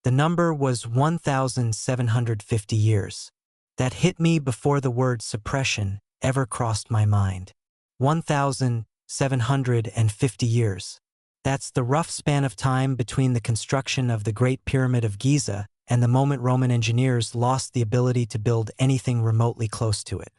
The number was 1,750 years. That hit me before the word suppression ever crossed my mind. 1,750 years. That's the rough span of time between the construction of the Great Pyramid of Giza and the moment Roman engineers lost the ability to build anything remotely close to it.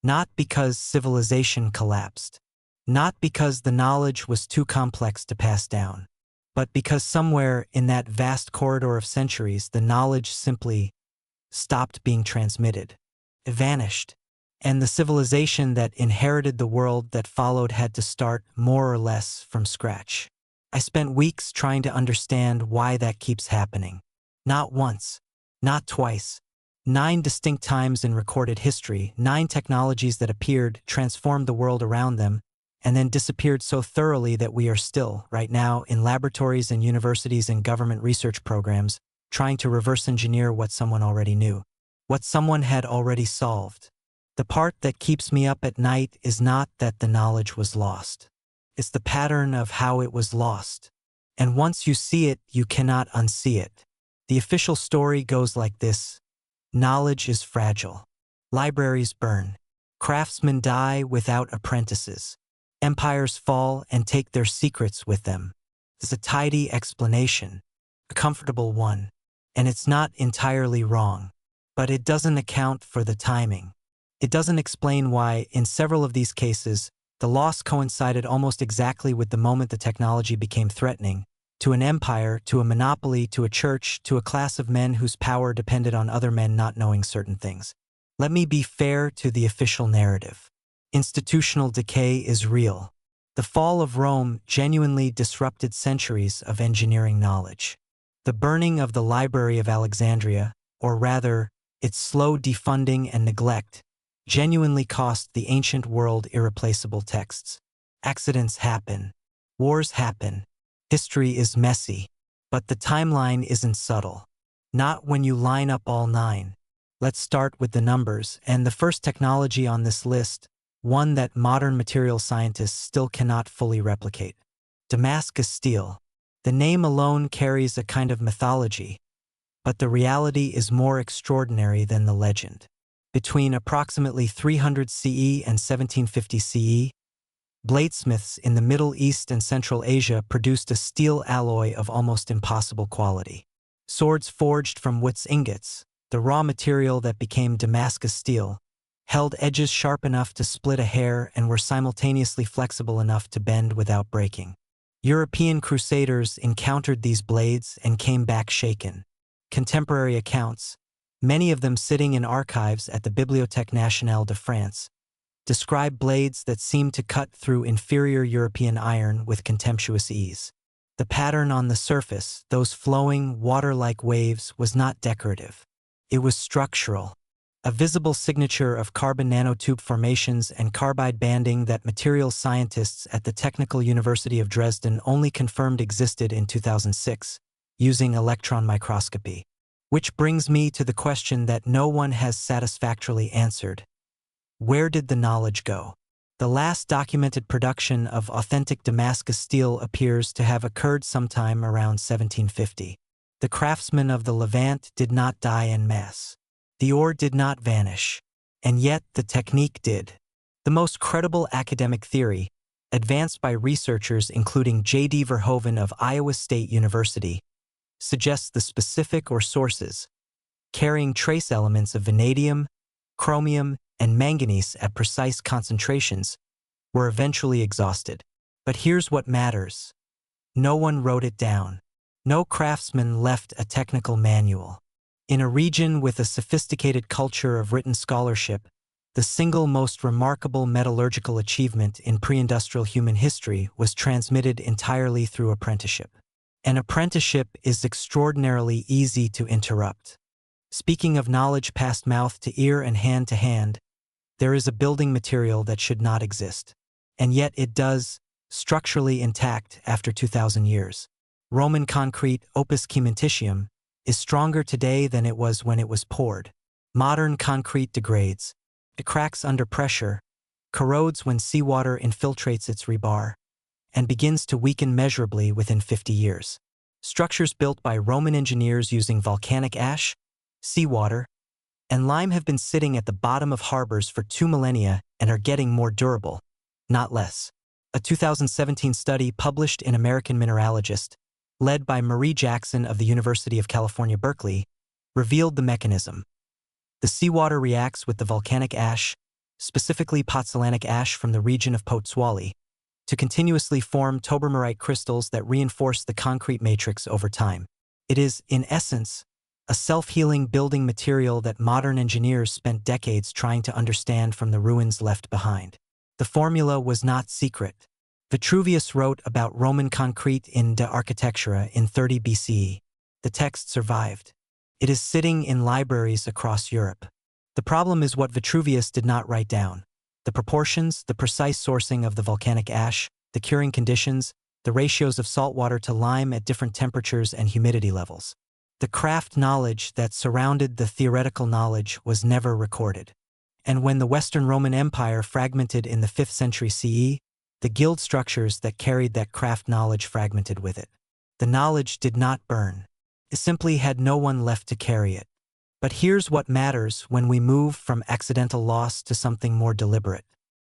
Not because civilization collapsed. Not because the knowledge was too complex to pass down. But because somewhere in that vast corridor of centuries, the knowledge simply stopped being transmitted. It vanished. And the civilization that inherited the world that followed had to start more or less from scratch. I spent weeks trying to understand why that keeps happening. Not once, not twice. 9 distinct times in recorded history, 9 technologies that appeared, transformed the world around them, and then disappeared so thoroughly that we are still, right now, in laboratories and universities and government research programs, trying to reverse engineer what someone already knew, what someone had already solved. The part that keeps me up at night is not that the knowledge was lost. It's the pattern of how it was lost. And once you see it, you cannot unsee it. The official story goes like this. Knowledge is fragile. Libraries burn. Craftsmen die without apprentices. Empires fall and take their secrets with them. It's a tidy explanation, a comfortable one, and it's not entirely wrong. But it doesn't account for the timing. It doesn't explain why, in several of these cases, the loss coincided almost exactly with the moment the technology became threatening, to an empire, to a monopoly, to a church, to a class of men whose power depended on other men not knowing certain things. Let me be fair to the official narrative. Institutional decay is real. The fall of Rome genuinely disrupted centuries of engineering knowledge. The burning of the Library of Alexandria, or rather, its slow defunding and neglect, genuinely cost the ancient world irreplaceable texts. Accidents happen. Wars happen. History is messy. But the timeline isn't subtle. Not when you line up all 9. Let's start with the numbers, and the first technology on this list, one that modern material scientists still cannot fully replicate. Damascus steel. The name alone carries a kind of mythology, but the reality is more extraordinary than the legend. Between approximately 300 CE and 1750 CE, bladesmiths in the Middle East and Central Asia produced a steel alloy of almost impossible quality. Swords forged from Wood's ingots, the raw material that became Damascus steel, held edges sharp enough to split a hair and were simultaneously flexible enough to bend without breaking. European crusaders encountered these blades and came back shaken. Contemporary accounts, many of them sitting in archives at the Bibliothèque Nationale de France, describe blades that seemed to cut through inferior European iron with contemptuous ease. The pattern on the surface, those flowing, water-like waves, was not decorative. It was structural. A visible signature of carbon nanotube formations and carbide banding that material scientists at the Technical University of Dresden only confirmed existed in 2006, using electron microscopy. Which brings me to the question that no one has satisfactorily answered. Where did the knowledge go? The last documented production of authentic Damascus steel appears to have occurred sometime around 1750. The craftsmen of the Levant did not die en masse. The ore did not vanish, and yet the technique did. The most credible academic theory, advanced by researchers including J.D. Verhoeven of Iowa State University, suggests the specific or sources, carrying trace elements of vanadium, chromium, and manganese at precise concentrations, were eventually exhausted. But here's what matters. No one wrote it down. No craftsman left a technical manual. In a region with a sophisticated culture of written scholarship, the single most remarkable metallurgical achievement in pre-industrial human history was transmitted entirely through apprenticeship. An apprenticeship is extraordinarily easy to interrupt. Speaking of knowledge passed mouth to ear and hand to hand, there is a building material that should not exist. And yet it does, structurally intact after 2,000 years. Roman concrete, opus cementitium, is stronger today than it was when it was poured. Modern concrete degrades. It cracks under pressure, corrodes when seawater infiltrates its rebar, and begins to weaken measurably within 50 years. Structures built by Roman engineers using volcanic ash, seawater, and lime have been sitting at the bottom of harbors for 2 millennia and are getting more durable, not less. A 2017 study published in American Mineralogist, led by Marie Jackson of the University of California, Berkeley, revealed the mechanism. The seawater reacts with the volcanic ash, specifically pozzolanic ash from the region of Pozzuoli, to continuously form tobermorite crystals that reinforce the concrete matrix over time. It is, in essence, a self-healing building material that modern engineers spent decades trying to understand from the ruins left behind. The formula was not secret. Vitruvius wrote about Roman concrete in De Architectura in 30 BCE. The text survived. It is sitting in libraries across Europe. The problem is what Vitruvius did not write down: the proportions, the precise sourcing of the volcanic ash, the curing conditions, the ratios of saltwater to lime at different temperatures and humidity levels. The craft knowledge that surrounded the theoretical knowledge was never recorded. And when the Western Roman Empire fragmented in the 5th century CE, the guild structures that carried that craft knowledge fragmented with it. The knowledge did not burn. It simply had no one left to carry it. But here's what matters when we move from accidental loss to something more deliberate.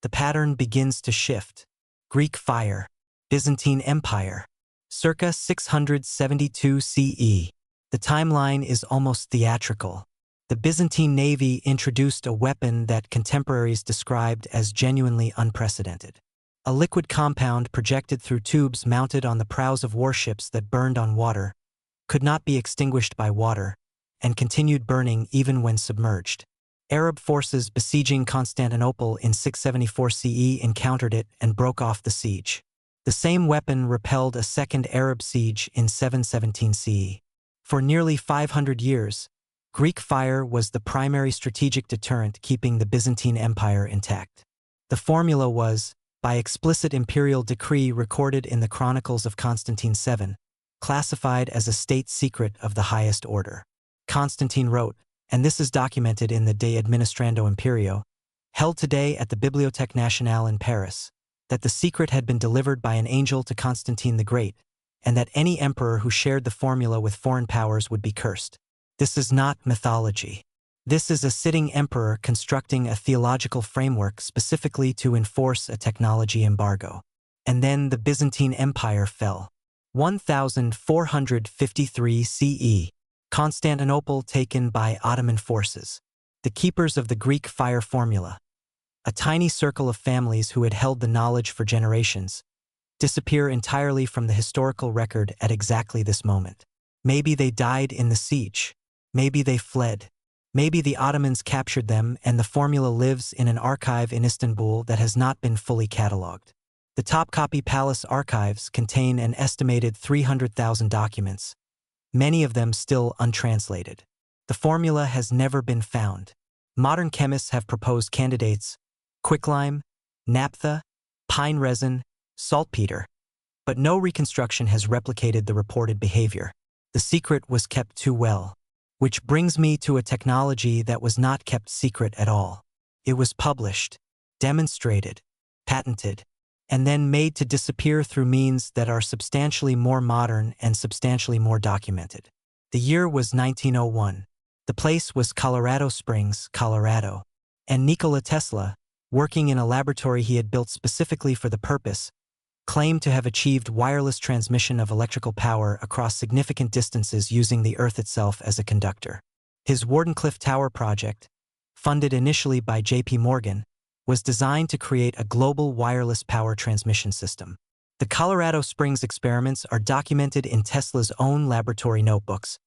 The pattern begins to shift. Greek fire. Byzantine Empire. Circa 672 CE. The timeline is almost theatrical. The Byzantine navy introduced a weapon that contemporaries described as genuinely unprecedented. A liquid compound projected through tubes mounted on the prows of warships that burned on water, could not be extinguished by water, and continued burning even when submerged. Arab forces besieging Constantinople in 674 CE encountered it and broke off the siege. The same weapon repelled a second Arab siege in 717 CE. For nearly 500 years, Greek fire was the primary strategic deterrent keeping the Byzantine Empire intact. The formula was, by explicit imperial decree recorded in the Chronicles of Constantine VII, classified as a state secret of the highest order. Constantine wrote, and this is documented in the De Administrando Imperio, held today at the Bibliothèque Nationale in Paris, that the secret had been delivered by an angel to Constantine the Great, and that any emperor who shared the formula with foreign powers would be cursed. This is not mythology. This is a sitting emperor constructing a theological framework specifically to enforce a technology embargo. And then the Byzantine Empire fell. 1453 CE. Constantinople taken by Ottoman forces. The keepers of the Greek fire formula, a tiny circle of families who had held the knowledge for generations, disappear entirely from the historical record at exactly this moment. Maybe they died in the siege. Maybe they fled. Maybe the Ottomans captured them and the formula lives in an archive in Istanbul that has not been fully catalogued. The Topkapi Palace archives contain an estimated 300,000 documents, many of them still untranslated. The formula has never been found. Modern chemists have proposed candidates: quicklime, naphtha, pine resin, saltpeter, but no reconstruction has replicated the reported behavior. The secret was kept too well. Which brings me to a technology that was not kept secret at all. It was published, demonstrated, patented, and then made to disappear through means that are substantially more modern and substantially more documented. The year was 1901. The place was Colorado Springs, Colorado. And Nikola Tesla, working in a laboratory he had built specifically for the purpose, claimed to have achieved wireless transmission of electrical power across significant distances using the Earth itself as a conductor. His Wardenclyffe Tower project, funded initially by J.P. Morgan, was designed to create a global wireless power transmission system. The Colorado Springs experiments are documented in Tesla's own laboratory notebooks,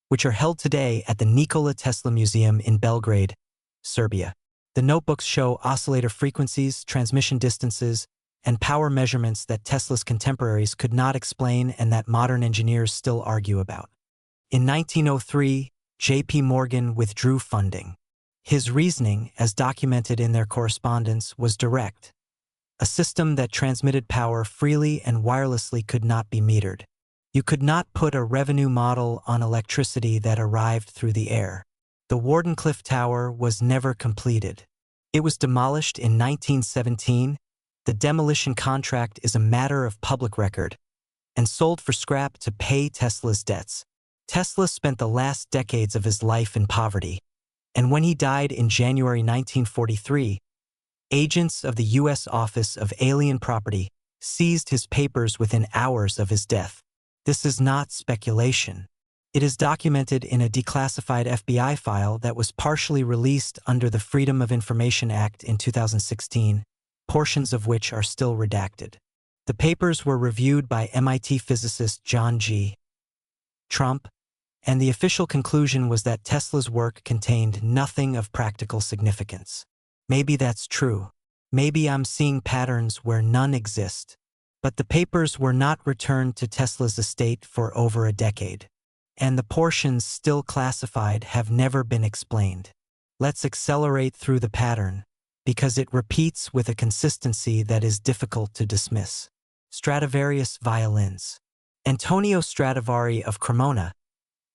which are held today at the Nikola Tesla Museum in Belgrade, Serbia. The notebooks show oscillator frequencies, transmission distances, and power measurements that Tesla's contemporaries could not explain and that modern engineers still argue about. In 1903, J.P. Morgan withdrew funding. His reasoning, as documented in their correspondence, was direct. A system that transmitted power freely and wirelessly could not be metered. You could not put a revenue model on electricity that arrived through the air. The Wardenclyffe Tower was never completed. It was demolished in 1917. The demolition contract is a matter of public record, and sold for scrap to pay Tesla's debts. Tesla spent the last decades of his life in poverty, and when he died in January 1943, agents of the U.S. Office of Alien Property seized his papers within hours of his death. This is not speculation. It is documented in a declassified FBI file that was partially released under the Freedom of Information Act in 2016, portions of which are still redacted. The papers were reviewed by MIT physicist John G. Trump, and the official conclusion was that Tesla's work contained nothing of practical significance. Maybe that's true. Maybe I'm seeing patterns where none exist. But the papers were not returned to Tesla's estate for over a decade, and the portions still classified have never been explained. Let's accelerate through the pattern, because it repeats with a consistency that is difficult to dismiss. Stradivarius violins. Antonio Stradivari of Cremona,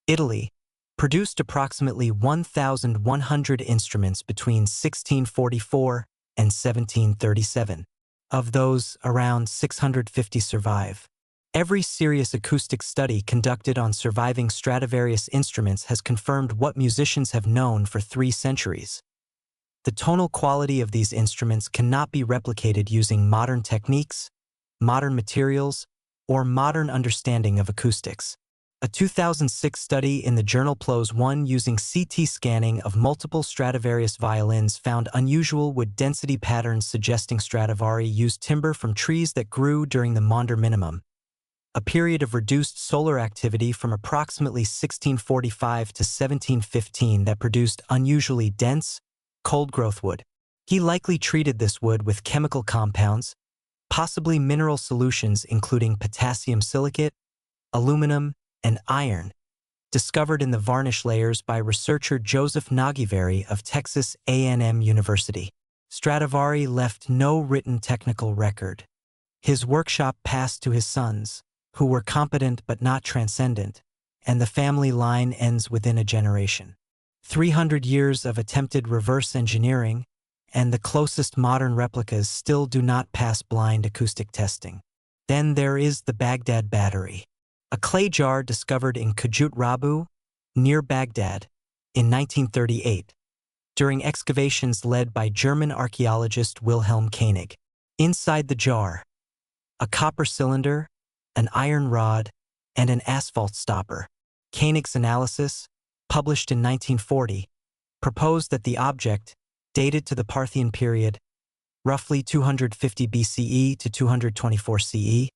Italy, produced approximately 1,100 instruments between 1644 and 1737. Of those, around 650 survive. Every serious acoustic study conducted on surviving Stradivarius instruments has confirmed what musicians have known for 3 centuries. The tonal quality of these instruments cannot be replicated using modern techniques, modern materials, or modern understanding of acoustics. A 2006 study in the journal PLOS I using CT scanning of multiple Stradivarius violins found unusual wood density patterns suggesting Stradivari used timber from trees that grew during the Maunder minimum, a period of reduced solar activity from approximately 1645 to 1715 that produced unusually dense, cold-growth wood. He likely treated this wood with chemical compounds, possibly mineral solutions including potassium silicate, aluminum, and iron, discovered in the varnish layers by researcher Joseph Nagivari of Texas A&M University. Stradivari left no written technical record. His workshop passed to his sons, who were competent but not transcendent, and the family line ends within a generation. 300 years of attempted reverse engineering, and the closest modern replicas still do not pass blind acoustic testing. Then there is the Baghdad battery, a clay jar discovered in Kujut Rabu, near Baghdad, in 1938, during excavations led by German archaeologist Wilhelm Koenig. Inside the jar, a copper cylinder, an iron rod, and an asphalt stopper. Koenig's analysis, published in 1940, proposed that the object, dated to the Parthian period, roughly 250 BCE to 224 CE,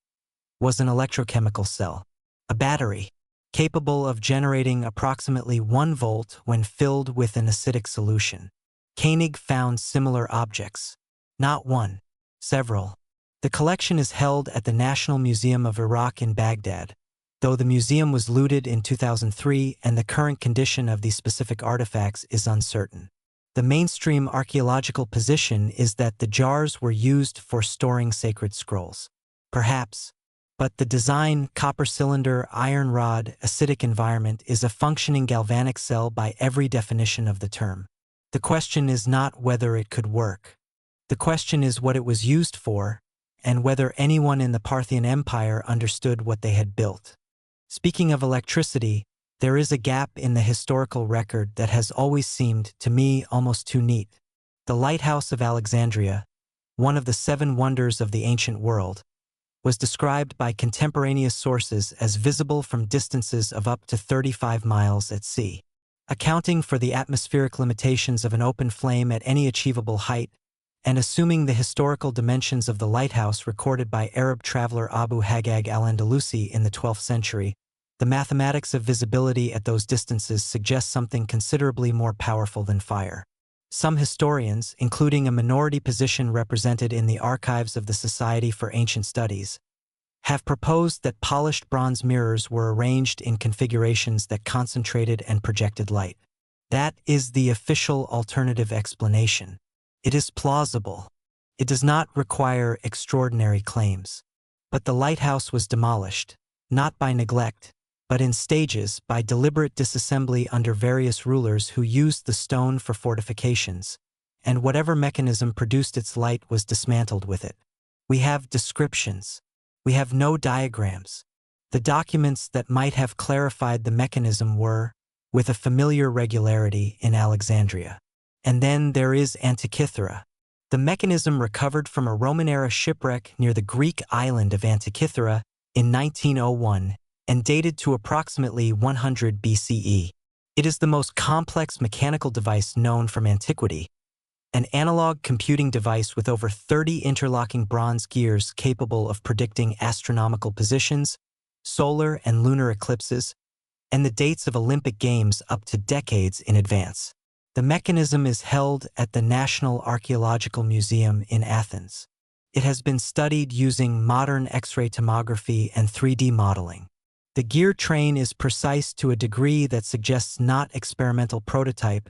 was an electrochemical cell, a battery, capable of generating approximately 1 volt when filled with an acidic solution. Koenig found similar objects, not one, several. The collection is held at the National Museum of Iraq in Baghdad, though the museum was looted in 2003 and the current condition of these specific artifacts is uncertain. The mainstream archaeological position is that the jars were used for storing sacred scrolls. Perhaps, but the design, copper cylinder, iron rod, acidic environment is a functioning galvanic cell by every definition of the term. The question is not whether it could work. The question is what it was used for, and whether anyone in the Parthian Empire understood what they had built. Speaking of electricity, there is a gap in the historical record that has always seemed, to me, almost too neat. The Lighthouse of Alexandria, one of the 7 wonders of the ancient world, was described by contemporaneous sources as visible from distances of up to 35 miles at sea. Accounting for the atmospheric limitations of an open flame at any achievable height, and assuming the historical dimensions of the lighthouse recorded by Arab traveler Abu Haggag al-Andalusi in the 12th century, the mathematics of visibility at those distances suggest something considerably more powerful than fire. Some historians, including a minority position represented in the archives of the Society for Ancient Studies, have proposed that polished bronze mirrors were arranged in configurations that concentrated and projected light. That is the official alternative explanation. It is plausible. It does not require extraordinary claims. But the lighthouse was demolished, not by neglect, but in stages by deliberate disassembly under various rulers who used the stone for fortifications, and whatever mechanism produced its light was dismantled with it. We have descriptions. We have no diagrams. The documents that might have clarified the mechanism were, with a familiar regularity, in Alexandria. And then there is Antikythera. The mechanism recovered from a Roman-era shipwreck near the Greek island of Antikythera in 1901 and dated to approximately 100 BCE. It is the most complex mechanical device known from antiquity, an analog computing device with over 30 interlocking bronze gears capable of predicting astronomical positions, solar and lunar eclipses, and the dates of Olympic Games up to decades in advance. The mechanism is held at the National Archaeological Museum in Athens. It has been studied using modern X-ray tomography and 3D modeling. The gear train is precise to a degree that suggests not experimental prototype,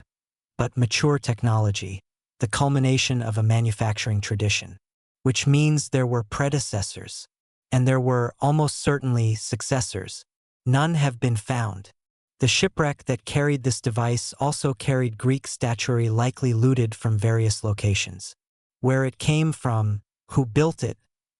but mature technology, the culmination of a manufacturing tradition, which means there were predecessors, and there were almost certainly successors. None have been found. The shipwreck that carried this device also carried Greek statuary likely looted from various locations. Where it came from, who built it,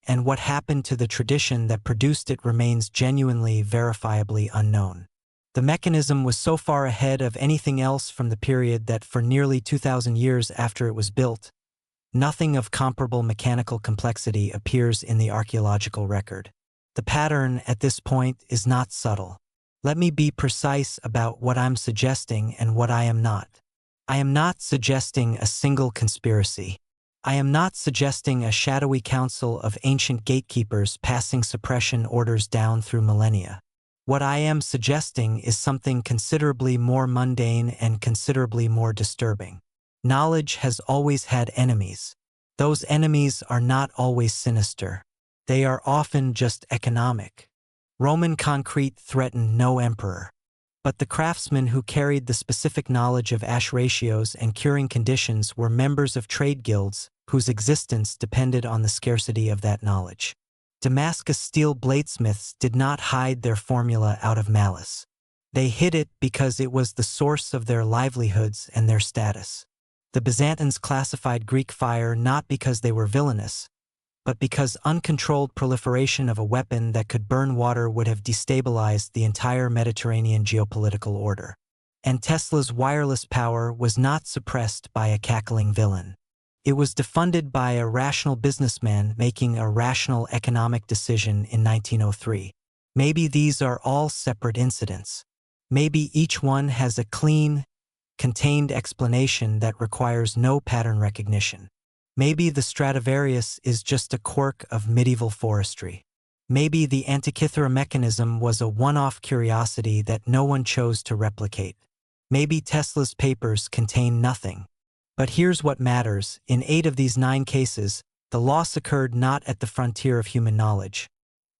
and what happened to the tradition that produced it remains genuinely, verifiably unknown. The mechanism was so far ahead of anything else from the period that for nearly 2,000 years after it was built, nothing of comparable mechanical complexity appears in the archaeological record. The pattern at this point is not subtle. Let me be precise about what I'm suggesting and what I am not. I am not suggesting a single conspiracy. I am not suggesting a shadowy council of ancient gatekeepers passing suppression orders down through millennia. What I am suggesting is something considerably more mundane and considerably more disturbing. Knowledge has always had enemies. Those enemies are not always sinister. They are often just economic. Roman concrete threatened no emperor. But the craftsmen who carried the specific knowledge of ash ratios and curing conditions were members of trade guilds whose existence depended on the scarcity of that knowledge. Damascus steel bladesmiths did not hide their formula out of malice. They hid it because it was the source of their livelihoods and their status. The Byzantines classified Greek fire not because they were villainous, but because uncontrolled proliferation of a weapon that could burn water would have destabilized the entire Mediterranean geopolitical order. And Tesla's wireless power was not suppressed by a cackling villain. It was defunded by a rational businessman making a rational economic decision in 1903. Maybe these are all separate incidents. Maybe each one has a clean, contained explanation that requires no pattern recognition. Maybe the Stradivarius is just a quirk of medieval forestry. Maybe the Antikythera mechanism was a one-off curiosity that no one chose to replicate. Maybe Tesla's papers contain nothing. But here's what matters. In 8 of these 9 cases, the loss occurred not at the frontier of human knowledge,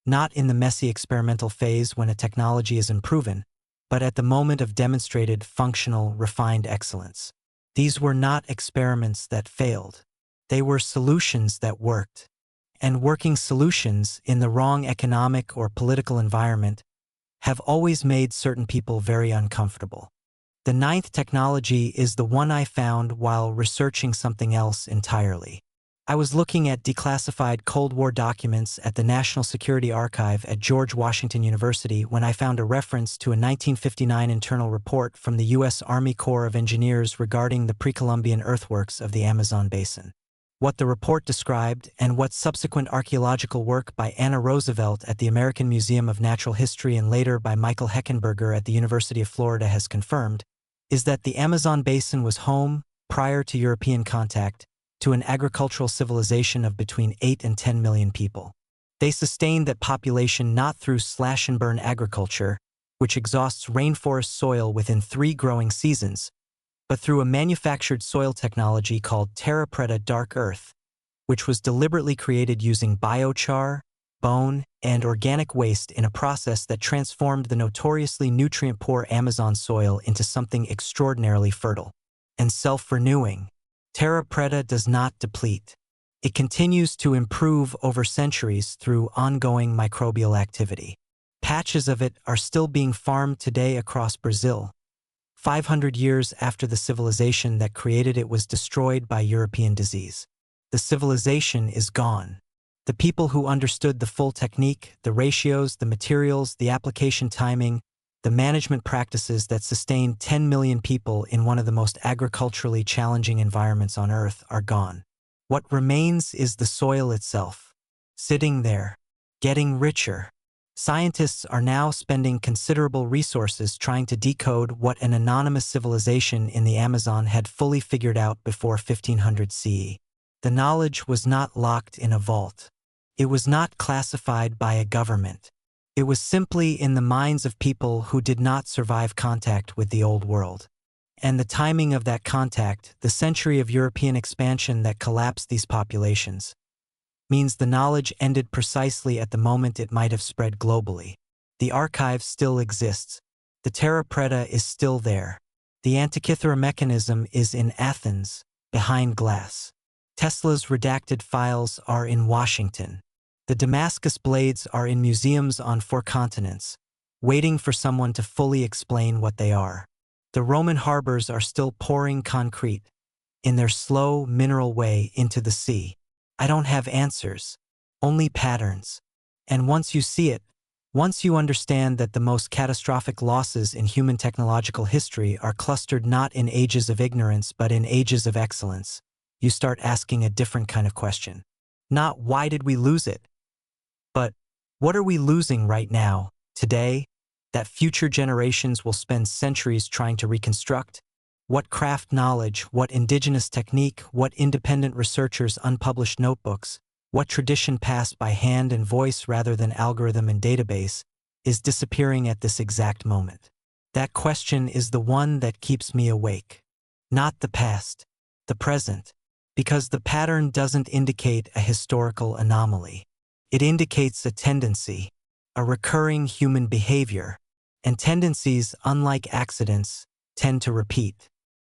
not in the messy experimental phase when a technology is unproven, but at the moment of demonstrated, functional, refined excellence. These were not experiments that failed. They were solutions that worked. And working solutions in the wrong economic or political environment have always made certain people very uncomfortable. The 9th technology is the one I found while researching something else entirely. I was looking at declassified Cold War documents at the National Security Archive at George Washington University when I found a reference to a 1959 internal report from the U.S. Army Corps of Engineers regarding the pre-Columbian earthworks of the Amazon basin. What the report described, and what subsequent archaeological work by Anna Roosevelt at the American Museum of Natural History and later by Michael Heckenberger at the University of Florida has confirmed, is that the Amazon basin was home, prior to European contact, to an agricultural civilization of between 8 and 10 million people. They sustained that population not through slash-and-burn agriculture, which exhausts rainforest soil within 3 growing seasons, but through a manufactured soil technology called terra preta dark earth, which was deliberately created using biochar, bone, and organic waste in a process that transformed the notoriously nutrient-poor Amazon soil into something extraordinarily fertile and self-renewing. Terra preta does not deplete. It continues to improve over centuries through ongoing microbial activity. Patches of it are still being farmed today across Brazil, 500 years after the civilization that created it was destroyed by European disease. The civilization is gone. The people who understood the full technique, the ratios, the materials, the application timing, the management practices that sustained 10 million people in one of the most agriculturally challenging environments on Earth are gone. What remains is the soil itself, sitting there, getting richer. Scientists are now spending considerable resources trying to decode what an anonymous civilization in the Amazon had fully figured out before 1500 CE. The knowledge was not locked in a vault. It was not classified by a government. It was simply in the minds of people who did not survive contact with the old world. And the timing of that contact, the century of European expansion that collapsed these populations, means the knowledge ended precisely at the moment it might have spread globally. The archive still exists. The terra preta is still there. The Antikythera mechanism is in Athens, behind glass. Tesla's redacted files are in Washington. The Damascus blades are in museums on 4 continents, waiting for someone to fully explain what they are. The Roman harbors are still pouring concrete, in their slow, mineral way, into the sea. I don't have answers, only patterns. And once you see it, once you understand that the most catastrophic losses in human technological history are clustered not in ages of ignorance but in ages of excellence, you start asking a different kind of question. Not why did we lose it, but what are we losing right now, today, that future generations will spend centuries trying to reconstruct? What craft knowledge, what indigenous technique, what independent researchers' unpublished notebooks, what tradition passed by hand and voice rather than algorithm and database, is disappearing at this exact moment? That question is the one that keeps me awake. Not the past, the present, because the pattern doesn't indicate a historical anomaly. It indicates a tendency, a recurring human behavior, and tendencies, unlike accidents, tend to repeat.